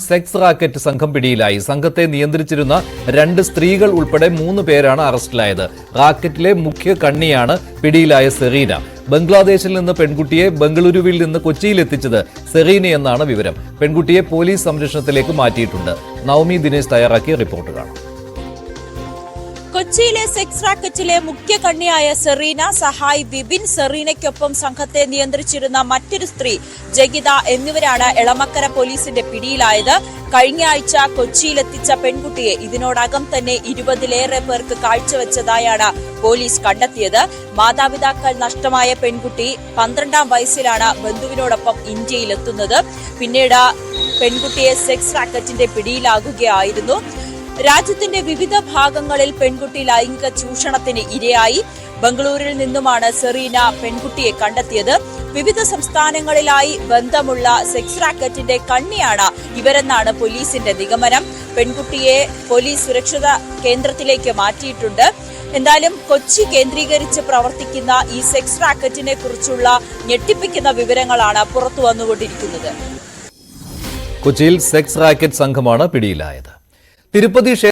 Sex racket സംഘം പിടിയിലായി. സംഘത്തെ നിയന്ത്രിച്ചിരുന്ന 2 സ്ത്രീകൾ ഉൾപ്പെടെ 3 പേരാണ് അറസ്റ്റിലായത്. റാക്കറ്റിലെ മുഖ്യ കണ്ണിയാണ് പിടിയിലായ സെറീന. ബംഗ്ലാദേശിൽ നിന്ന് പെൺകുട്ടിയെ ബംഗളൂരുവിൽ നിന്ന് കൊച്ചിയിലെത്തിച്ചത് സെറീനയെന്നാണ് വിവരം. പെൺകുട്ടിയെ പോലീസ് സംരക്ഷണത്തിലേക്ക് മാറ്റിയിട്ടുണ്ട്. നവമി ദിനേശ് തയ്യാറാക്കിയ റിപ്പോർട്ട് കാണാം. കൊച്ചിയിലെ സെക്സ് റാക്കറ്റിലെ മുഖ്യ കണ്ണിയായ സെറീന, സഹായ് വിപിൻ, സെറീനയ്ക്കൊപ്പം സംഘത്തെ നിയന്ത്രിച്ചിരുന്ന മറ്റൊരു സ്ത്രീ ജഗിത എന്നിവരാണ് എളമക്കര പോലീസിന്റെ പിടിയിലായത്. കഴിഞ്ഞ ആഴ്ച കൊച്ചിയിലെത്തിച്ച പെൺകുട്ടിയെ ഇതിനോടകം തന്നെ 20-ലേറെ പേർക്ക് കാഴ്ചവെച്ചതായാണ് പോലീസ് കണ്ടെത്തിയത്. മാതാപിതാക്കൾ നഷ്ടമായ പെൺകുട്ടി 12ാം വയസ്സിലാണ് ബന്ധുവിനോടൊപ്പം ഇന്ത്യയിലെത്തുന്നത്. പിന്നീട് പെൺകുട്ടിയെ സെക്സ് റാക്കറ്റിന്റെ പിടിയിലാകുകയായിരുന്നു. രാജ്യത്തിന്റെ വിവിധ ഭാഗങ്ങളിൽ പെൺകുട്ടി ലൈംഗിക ചൂഷണത്തിന് ഇരയായി. ബംഗളൂരിൽ നിന്നുമാണ് സെറീന പെൺകുട്ടിയെ കണ്ടെത്തിയത്. വിവിധ സംസ്ഥാനങ്ങളിലായി ബന്ധമുള്ള സെക്സ് റാക്കറ്റിന്റെ കണ്ണിയാണ് ഇവരെന്നാണ് പോലീസിന്റെ നിഗമനം. പെൺകുട്ടിയെ പോലീസ് സുരക്ഷിത കേന്ദ്രത്തിലേക്ക് മാറ്റിയിട്ടുണ്ട്. എന്തായാലും കൊച്ചി കേന്ദ്രീകരിച്ച് പ്രവർത്തിക്കുന്ന ഈ സെക്സ് റാക്കറ്റിനെ കുറിച്ചുള്ള ഞെട്ടിപ്പിക്കുന്ന വിവരങ്ങളാണ് പുറത്തു വന്നുകൊണ്ടിരിക്കുന്നത്. കൊച്ചിയിൽ സെക്സ് റാക്കറ്റ് സംഘമാണ് പിടിയിലായത്. തിരുപ്പതി